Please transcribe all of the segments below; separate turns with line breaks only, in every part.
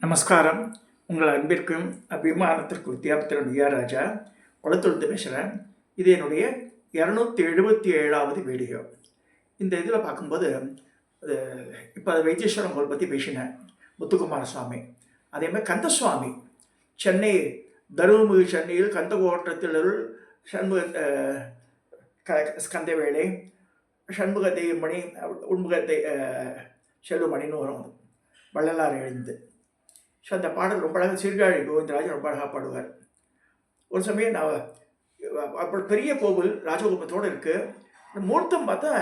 நமஸ்காரம். உங்கள் அன்பிற்கும் அபிமானத்திற்கு வித்தியாபத்திரன் ராஜா குளத்தொழுந்து பேசுகிறேன். இது என்னுடைய 277வது வீடியோ. இந்த இதில் பார்க்கும்போது இப்போ வைத்தீஸ்வரன் கோவில் பற்றி பேசினேன், முத்துக்குமார சுவாமி. அதேமாதிரி கந்தசுவாமி, சென்னை தருமபுரி சென்னையில் கந்தகோட்டத்தில் சண்முக ஸ்கந்தவேளை, சண்முக தெய்வமணி, உண்முகத்தை செல்வமணின்னு வரும், வள்ளலார் எழுந்து. ஸோ அந்த பாடல் ரொம்ப அழகாக சீர்காழி கோவிந்தராஜன் ரொம்ப அழகாக பாடுவார். ஒரு சமயம் நான் அப்புறம் பெரிய கோவில் ராஜகோபுரத்தோடு இருக்குது. மூர்த்தம் பார்த்தா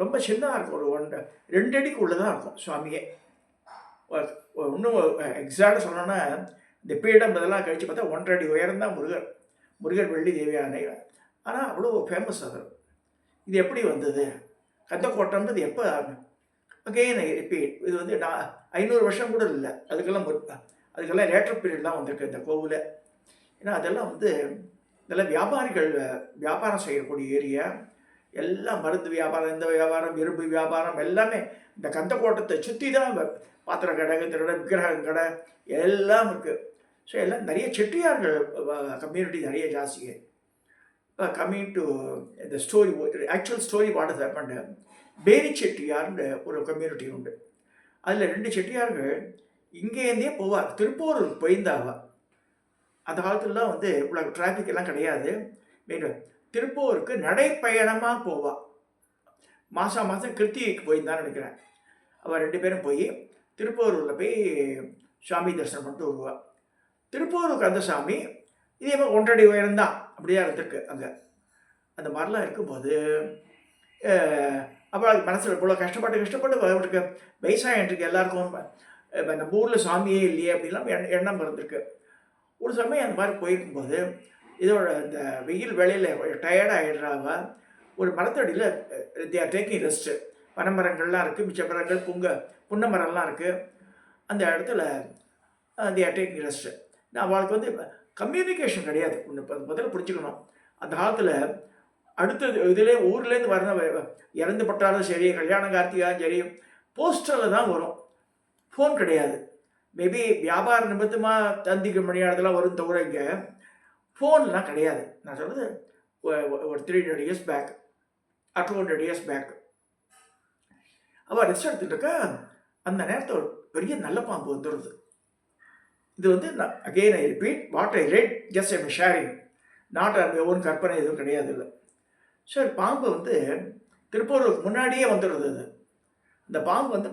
ரொம்ப சின்னதாக இருக்கும், ஒரு 2 அடிக்கு உள்ளே தான் இருக்கும் சுவாமியே. இன்னும் எக்ஸாக்டாக சொன்னோன்னா இந்த பீடம் இதெல்லாம் கழித்து பார்த்தா 1.5 அடி உயரம் தான் முருகர் வெள்ளி தேவியானை. ஆனால் அவ்வளோ ஃபேமஸ் அது. இது எப்படி வந்தது? கந்தக்கோட்டம்ன்றது எப்போ? Again repeat. இது வந்து 500 வருஷம் கூட இல்லை, அதுக்கெல்லாம் லேட்டர் பீரியட் தான் வந்திருக்கு இந்த கோவில். ஏன்னா அதெல்லாம் வந்து இதெல்லாம் வியாபாரிகள் வியாபாரம் செய்யக்கூடிய ஏரியா. எல்லாம் மருந்து வியாபாரம், இந்த வியாபாரம், இரும்பு வியாபாரம் எல்லாமே இந்த கந்தக்கோட்டத்தை சுற்றி தான். பாத்திர கடை, விக்கிரகம் கடை எல்லாம் இருக்குது. ஸோ எல்லாம் நிறைய செட்டியார்கள் கம்யூனிட்டி நிறைய ஜாஸ்திங்க. இப்போ கம்மிங் டு இந்த story, actual story what is happened. பேரி செட்டியார்னு ஒரு கம்யூனிட்டி உண்டு. அதில் 2 செட்டியார்கள் இங்கேருந்தே போவார், திருப்பூருக்கு போயிருந்தாவா. அந்த காலத்துலலாம் வந்து இவ்வளோ டிராஃபிக் எல்லாம் கிடையாது. திருப்பூருக்கு நடைப்பயணமாக போவாள். மாதம் கிருத்திகைக்கு போயிருந்தான்னு நினைக்கிறேன். அவள் 2 பேரும் போய் திருப்பூரில் போய் சாமி தரிசனம் பண்ணிட்டு வருவாள். திருப்பூருக்கு கந்தசாமி இதே மாதிரி 1.5 அடி உயரம்தான், அப்படியே இருந்திருக்கு அங்கே. அந்த மாதிரிலாம் இருக்கும்போது அப்போ அது மனசில் இவ்வளோ கஷ்டப்பட்டு அவருக்கு வயசாகிட்டுருக்கு. எல்லாருக்கும் நம்ம ஊரில் சாமியே இல்லையே அப்படின்லாம் எண்ணம் இருந்திருக்கு. ஒரு சமயம் அந்த மாதிரி போயிருக்கும்போது இதோட இந்த வெயில் வேலையில் டயர்டாகிடுறாவ. ஒரு மரத்தடியில் தே ஆர் டேக்கிங் ரெஸ்ட்டு. பனைமரங்கள்லாம் இருக்குது, மிச்ச மரங்கள், புன்னை மரம்லாம் இருக்குது. அந்த இடத்துல தே ஆர் டேக்கிங் ரெஸ்ட்டு. அவளுக்கு வந்து கம்யூனிகேஷன் கிடையாது. முதல்ல புரிஞ்சுக்கணும், அந்த காலத்தில் அடுத்தது இதிலே ஊர்லேருந்து வர இறந்து பட்டாலும் சரி, கல்யாண கார்த்திகாலும் சரி, போஸ்டரில் தான் வரும். ஃபோன் கிடையாது. மேபி வியாபார நிமித்தமாக தந்திக்கு மணியானதெல்லாம் வரும் தவிர இங்கே ஃபோன்லாம் கிடையாது. நான் சொல்கிறது ஒரு 300 years பேக், 200 years பேக். அவள் ரெஸ்ட் எடுத்துகிட்டு இருக்கா. அந்த நேரத்தில் ஒரு பெரிய நல்ல பாம்பு வந்துடுது. இது வந்து again I repeat what I read, just I am sharing, not own கற்பனை எதுவும் கிடையாது. இல்லை சார், பாம்பு வந்து திருப்பூருக்கு முன்னாடியே வந்துடுறது. அந்த பாம்பு வந்து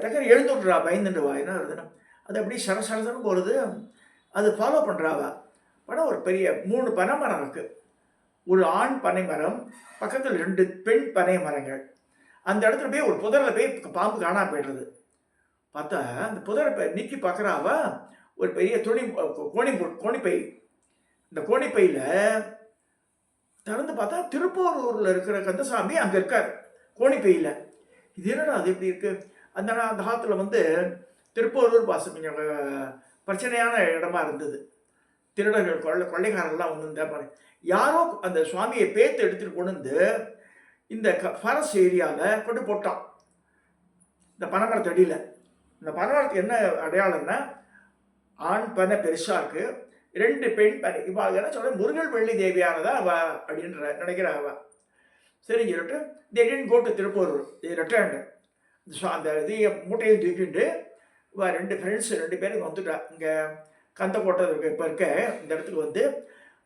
டக்குனு எழுந்துடுறா, பயந்துடுவா. என்ன வருதுன்னா அது அப்படியே சரசரசன்னு போகிறது. அது ஃபாலோ பண்ணுறாவா. ஆனால் ஒரு பெரிய 3 பனை மரம் இருக்குது. ஒரு ஆண் பனை மரம், பக்கத்தில் 2 பெண் பனை மரங்கள். அந்த இடத்துல போய் ஒரு புதரில் போய் பாம்பு காணாமல் போய்டுறது. பார்த்தா அந்த புதரை நீக்கி பார்க்குறாவா. ஒரு பெரிய கோணிப்பை. இந்த கோணிப்பையில் திறந்து பார்த்தா திருப்பூரூரில் இருக்கிற கந்தசாமி அங்கே இருக்கார் கோணிப்பையில். இது என்னடா அது எப்படி இருக்குது? அந்த காலத்தில் வந்து திருப்பூரூர் பாசம் கொஞ்சம் பிரச்சனையான இடமா இருந்தது. திருடர்கள், கொள்ளைக்காரர்கள்லாம் வந்து இந்த மாதிரி யாரோ அந்த சுவாமியை பேத்து எடுத்துகிட்டு கொண்டு வந்து இந்த ஃபாரஸ்ட் ஏரியாவில் கொண்டு போட்டான், இந்த பனைமரத்தடியில். இந்த பனைமரத்துக்கு என்ன அடையாளம்னா, ஆண் பனை பெருசாக இருக்குது, 2 பெண் பனை. இப்போ அது என்ன சொல்கிறேன், முருகன் வெள்ளி தேவியானதா அவ அப்படின்ற நினைக்கிற அவ. சரின்னு சொல்லிட்டு they didn't go to Thiruporur, they returned. அந்த இதையை மூட்டையை தூக்கிட்டு 2 ஃப்ரெண்ட்ஸ் 2 பேரும் வந்துட்டா. இங்கே கந்தக்கோட்டை இப்போ இருக்க இந்த இடத்துக்கு வந்து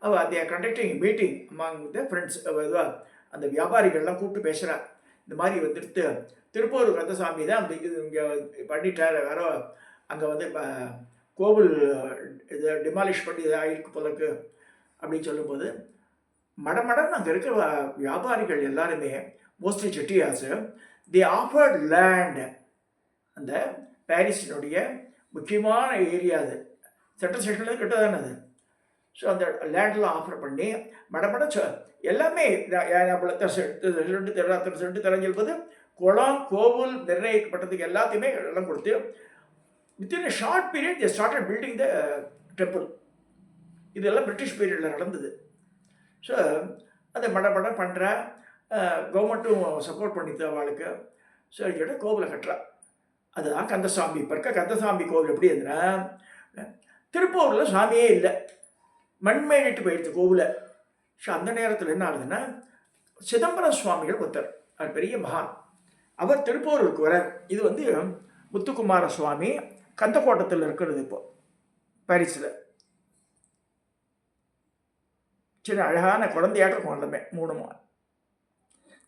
அவள் they are conducting meeting among the friends. அந்த வியாபாரிகள்லாம் கூப்பிட்டு பேசுகிறா. இந்த மாதிரி வந்துட்டு திருப்பூர் கந்தசாமி தான் அந்த இது இங்கே பண்ணிட்டார், வேறோ அங்கே வந்து கோவில் இதை டிமாலிஷ் பண்ணி இதாக ஆகிருக்கு போலக்கு அப்படின்னு சொல்லும்போது மடமடன்னு அங்கே இருக்கிற வியாபாரிகள் எல்லாருமே, மோஸ்ட்லி செட்டியார்ஸு, தி ஆஃபர்ட் லேண்ட். அந்த பாரிஸினுடைய முக்கியமான ஏரியா அது, சென்ட்ரல் ஸ்டேஷன்லேருந்து கிட்ட தானே அது. ஸோ அந்த லேண்டெலாம் ஆஃபர் பண்ணி மடமட எல்லாமே 2 சென்ட் தெரிஞ்சிருப்பது, குளம் கோவில் நிர்ணயிக்கப்பட்டதுக்கு எல்லாத்தையுமே இடம் கொடுத்து within a short period they started building the temple. இதெல்லாம் பிரிட்டிஷ் பீரியடில் நடந்தது. ஸோ அதை மட பண்ணுற கவர்மெண்ட்டும் சப்போர்ட் பண்ணித்து அவளுக்கு. ஸோ சொல்லிட்டு கோவிலை கட்டுறா. அதுதான் கந்தசாமி. இப்போ இருக்க கந்தசாமி கோவில் எப்படி இருந்துன்னா, திருப்பூரில் சாமியே இல்லை, மண்மேடிட்டு போயிடுச்சு கோவிலை. ஸோ அந்த நேரத்தில் என்ன ஆகுதுன்னா, சிதம்பரம் சுவாமிகள் ஒருத்தர், அவர் பெரிய மகான், அவர் திருப்பூருக்கு வரார். இது வந்து முத்துக்குமார சுவாமி கந்தக்கோட்டத்தில் இருக்கிறது. இப்போ பாரிஸில் சின்ன அழகான குழந்தையாட்டம் கொண்டமே, 3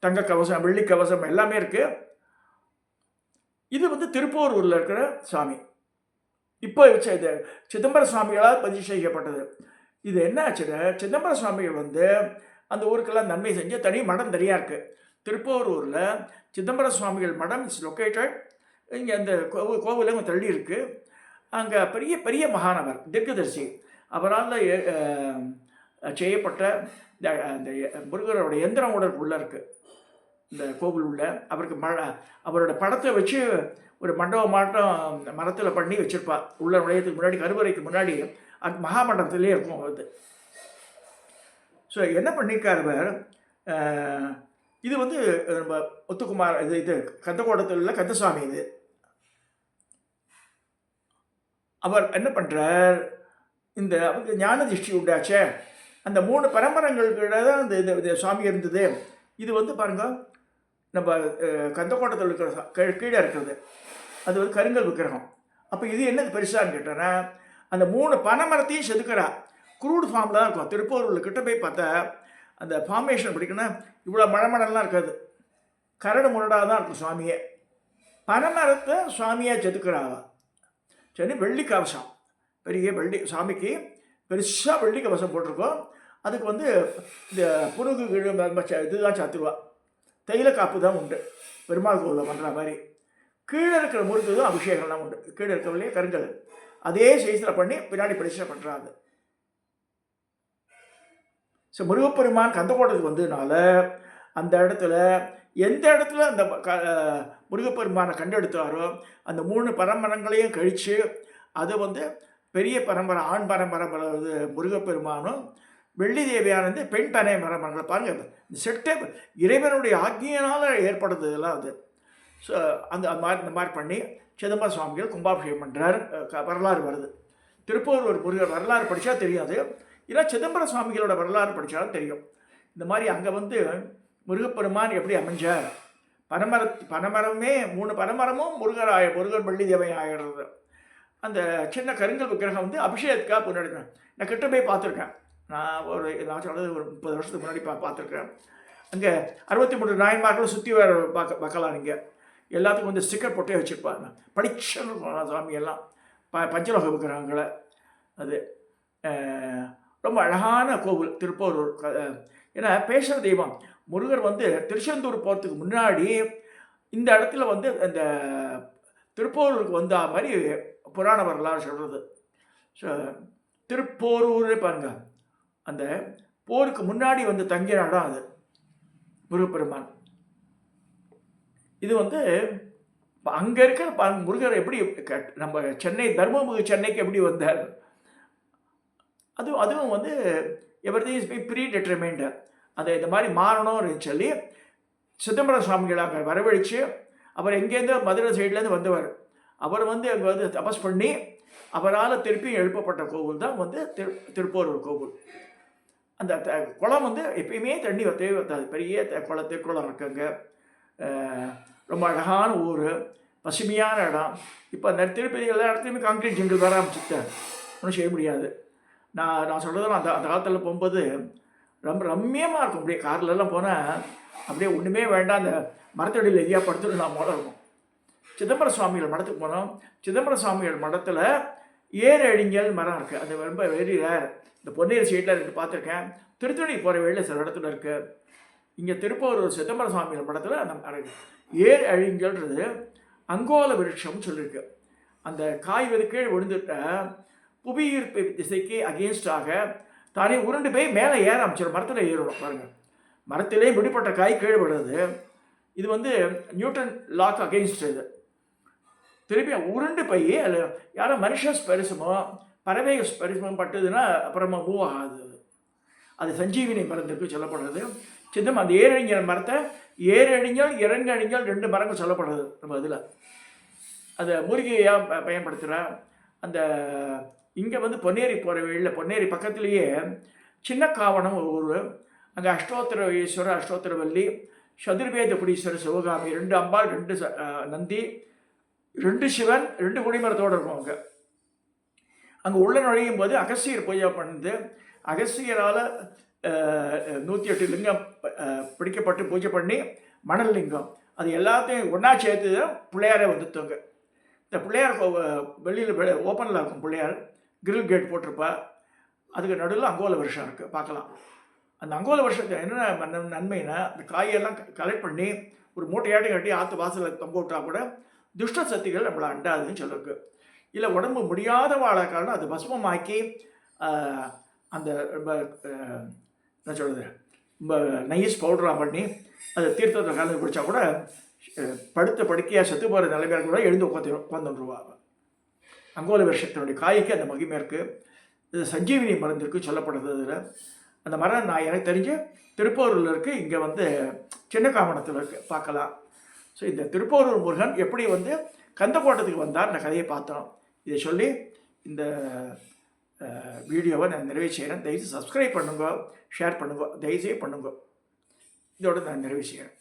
தங்க கவசம், வெள்ளி கவசம் எல்லாமே இருக்குது. இது வந்து திருப்பூரூரில் இருக்கிற சாமி. இப்போ இது சிதம்பர சுவாமிகளால் பதிவு செய்யப்பட்டது. இது என்ன ஆச்சுன்னா, சிதம்பர சுவாமிகள் வந்து அந்த ஊருக்கெல்லாம் நன்மை செஞ்ச தனி மடம் தனியாக இருக்குது. திருப்பூரூரில் சிதம்பர சுவாமிகள் மடம் இஸ் லொக்கேட்டட். இங்கே அந்த கோவிலும் தள்ளி இருக்குது. அங்கே பெரிய பெரிய மகானவர் திர்கதர்சி, அவரால் செய்யப்பட்ட அந்த முருகரோட எந்திரம் உடல் உள்ளே இருக்குது இந்த கோவில் உள்ள. அவருக்கு அவரோட படத்தை வச்சு ஒரு மண்டபமாட்டம் மரத்தில் பண்ணி வச்சுருப்பா. உள்ள நுழையத்துக்கு முன்னாடி, கருவறைக்கு முன்னாடி அது மகாமண்டபத்திலே இருக்கும் அது. ஸோ என்ன பண்ணியிருக்கார், இது வந்து நம்ம முத்துக்குமார், இது கந்தக்கோட்டத்தில் உள்ள கந்தசாமி. இது அவர் என்ன பண்ணுறார், இந்த அவருக்கு ஞான திருஷ்டி உண்டாச்சே, அந்த 3 பரம்பரைகளுக்கு தான் இந்த சுவாமி இருந்தது. இது வந்து பாருங்க, நம்ம கந்தக்கோட்டத்தில் இருக்கிற கீழே இருக்கிறது அது வந்து கருங்கல் விக்கிரகம். அப்போ இது என்னது பெருசான்னு கேட்டேன்னா, அந்த 3 பனைமரத்தையும் செதுக்கிறா. குரூடு ஃபார்மில் தான் இருக்கும். திருப்பூரில் கிட்ட போய் பார்த்தா அந்த ஃபார்மேஷன் பிடிக்குன்னா இவ்வளோ மழமடலாம் இருக்காது, கரடு முரடாக தான் இருக்கும் சுவாமியே. பனைமரத்தை சுவாமியாக செதுக்கிறாவா. சரி, வெள்ளி கவசம், பெரிய வெள்ளி சாமிக்கு பெருசாக வெள்ளி கவசம் போட்டிருக்கோம். அதுக்கு வந்து இந்த புருகு இதுதான் சாத்துருவா. தைல காப்பு தான் உண்டு, பெருமாள் கோவிலில் பண்ணுற மாதிரி. கீழே இருக்கிற முறுக்கு தான் அபிஷேகம்லாம் உண்டு. கீழே இருக்கிறவங்களே கருங்கல் அதே சைஸில் பண்ணி பின்னாடி பெருசாக பண்ணுறாங்க. ஸோ முருகப்பெருமான் கந்தக்கோட்டத்துக்கு வந்ததுனால அந்த இடத்துல எந்த இடத்துல அந்த முருகப்பெருமானை கண்டெடுத்தாரோ அந்த 3 பரம்பரைகளையும் கழித்து அது வந்து பெரிய பரம்பரை, ஆண் பரம்பரை முருகப்பெருமானும், வெள்ளி தேவியானது பெண் பரம்பரைகளை பாருங்கள். இந்த செட்டை இறைவனுடைய ஆக்ஞியினால் ஏற்படுறது இதெல்லாம் அது. ஸோ இந்த மாதிரி பண்ணி சிதம்பர சுவாமிகள் கும்பாபிஷேகம் பண்ணுறார். வரலாறு வருது. திருப்பூர் ஒரு முருகர் வரலாறு படித்தா தெரியாது, இல்லை சிதம்பர சுவாமிகளோட வரலாறு படித்தாலும் தெரியும். இந்த மாதிரி அங்கே வந்து முருகப்பெருமான் எப்படி அமைஞ்சார், பனைமரமே 3 பனைமரமும் முருகர் வெள்ளி தேவை ஆகிடுறது. அந்த சின்ன கருங்கல் விக்கிரகம் வந்து அபிஷேகத்துக்காக முன்னாடி நான் கிட்ட போய் பார்த்துருக்கேன். நான் சொல்கிறது ஒரு 30 வருஷத்துக்கு முன்னாடி பார்த்துருக்கேன். அங்கே 63 நாயன்மார்களும் சுற்றி வர பார்க்கலாம். நீங்கள் எல்லாத்துக்கும் வந்து ஸ்டிக்கர் போட்டே வச்சுருப்பாங்க. படிச்சன்னு சாமியெல்லாம் பஞ்சலோக விக்கிரகங்களை. அது ரொம்ப அழகான கோவில் திருப்பூரூர். ஏன்னா பேசுகிற தெய்வம் முருகர் வந்து திருச்செந்தூர் போகிறதுக்கு முன்னாடி இந்த இடத்துல வந்து அந்த திருப்பூரூருக்கு வந்த மாதிரி புராண வரலாறு சொல்கிறது. ஸோ திருப்போரூரே பாருங்கள், அந்த போருக்கு முன்னாடி வந்து தங்கிய இடம் அது முருகப்பெருமான். இது வந்து அங்கே இருக்கிற முருகர் எப்படி நம்ம சென்னை தர்மபுரி சென்னைக்கு எப்படி வந்தார், அதுவும் வந்து everything is by predetermined. அதை இந்த மாதிரி மாறணும்னு சொல்லி சிதம்பர சுவாமிகளை அங்கே வரவழைச்சு, அவர் எங்கேருந்து மதுரை சைட்லேருந்து வந்தவர். அவர் வந்து அங்கே வந்து தபஸ் பண்ணி அவரால் திருப்பி எழுப்பப்பட்ட கோவில் தான் வந்து திருப்பூரூர் கோவில். அந்த குளம் வந்து எப்பயுமே தண்ணி தேவை வந்தாது. பெரிய திருக்குளம் இருக்குங்க. ரொம்ப அழகான ஊர், பசுமையான இடம். இப்போ அந்த திருப்பதி எல்லா இடத்துலையுமே கான்கிரீட் ஜங்கிள் வர ஆரம்பிச்சுட்டு ஒன்றும் செய்ய முடியாது. நான் சொல்கிறதெல்லாம் அந்த காலத்தில் போகும்போது ரொம்ப ரம்மியமாக இருக்கும். அப்படியே கார்லெல்லாம் போனால் அப்படியே ஒன்றுமே வேண்டாம், அந்த மரத்தடியில் எங்கேயா படுத்துட்டு நான் போல இருக்கும். சிதம்பர சுவாமிகள் மடத்துக்கு போனோம். சிதம்பர சுவாமிகள் மடத்தில் ஏறு அழிஞ்சல் மரம் இருக்குது. அது ரொம்ப வெரி ரேர். இந்த பொன்னேரி சைடில் இருக்குது, பார்த்துருக்கேன். திருத்தணி போகிற வழியில் சில இடத்துல இருக்குது. இங்கே திருப்பூர் சிதம்பர சுவாமிகள் மடத்தில் அந்த ஏர் அழிஞ்சல்ன்றது அங்கோல விருட்சம்னு சொல்லியிருக்கு. அந்த காய் வந்து கீழே விழுந்துட்ட புவியீர்ப்பு திசைக்கு அகேன்ஸ்டாக தானே உருண்டு போய் மேலே ஏற அமைச்சிடும். மரத்தில் ஏறணும் பாருங்கள். மரத்திலே விடுபட்ட காய் கீழே விடுறது. இது வந்து நியூட்டன் லாக்கு அகெயின்ஸ்ட். இது திருப்பி உருண்டு போய் அதில் யாரோ மனுஷ ஸ்பெரிசமோ பறவை ஸ்பெரிசமோ பட்டதுன்னா அப்புறமா மூவ் ஆகாது. அது சஞ்சீவினி மரத்துக்கு சொல்லப்படுறது. சின்னம் அந்த ஏரழிஞ்சல் மரத்தை ஏரழிஞ்சல் இறங்கழிஞ்சல் 2 மரங்கள் சொல்லப்படுறது நம்ம இதில். அதை மூலிகையாக பயன்படுத்துகிறா. அந்த இங்கே வந்து பொன்னேரி போகிற வழியில் பொன்னேரி பக்கத்துலேயே சின்ன காவணம் ஒரு ஊர். அங்கே அஷ்டோத்திர ஈஸ்வரர், அஷ்டோத்திரவல்லி, சதுர்வேத புடீஸ்வரர், சிவகாமி, 2 அம்பாள், 2 நந்தி, 2 சிவன், 2 குடிமரத்தோடு இருக்கும். அங்கே உள்ள நுழையும் போது அகஸ்தியர் பூஜை பண்ணுது. அகஸ்தியரால் 108 லிங்கம் பிடிக்கப்பட்டு பூஜை பண்ணி மணல் லிங்கம் அது எல்லாத்தையும் ஒன்றா சேர்த்து பிள்ளையாரே வந்துட்டோங்க. இந்த பிள்ளையார் வெளியில் ஓப்பனில் இருக்கும். பிள்ளையார் கிரில் கேட் போட்டிருப்பா. அதுக்கு நடுவில் அங்கோல வருஷம் இருக்குது, பார்க்கலாம். அந்த அங்கோல வருஷத்தை என்ன நன்மைன்னா, அந்த காயெல்லாம் கலெக்ட் பண்ணி ஒரு மூட்டையாட்டம் கட்டி ஆற்று வாசலில் தொங்க விட்டா கூட துஷ்ட சக்திகள் நம்மளை அண்டாதுன்னு சொல்லிருக்கு. இல்லை உடம்பு முடியாத வாழ காரணம் அது பஸ்மமாக்கி அந்த என்ன சொல்கிறது, ரொம்ப நைஸ் பவுடராக பண்ணி அதை தீர்த்தத்தில் கலந்து குடித்தா கூட படுத்த படுக்கையாக செத்து போகிற நிலைமையாக கூட எழுந்து உட்காந்துருவாங்க. அங்கோல வருஷத்தினுடைய காய்க்கு அந்த மகிமை இருக்குது. இது சஞ்சீவினி மருந்து இருக்குது சொல்லப்படுறதுல. அந்த மரம் நான் எனக்கு தெரிஞ்சு திருப்பூரில் இருக்குது, இங்கே வந்து சின்ன காமணத்தில் இருக்குது, பார்க்கலாம். ஸோ இந்த திருப்பூரூர் முருகன் எப்படி வந்து கந்தக்கோட்டத்துக்கு வந்தார் இந்த கதையை பார்த்தோம். இதை சொல்லி இந்த வீடியோவை நான் நிறைவு செய்கிறேன். தயவுசெய்து சப்ஸ்கிரைப் பண்ணுங்க, ஷேர் பண்ணுங்க, தயவுசெய்து பண்ணுங்க. இதோடு நான் நிறைவு செய்கிறேன்.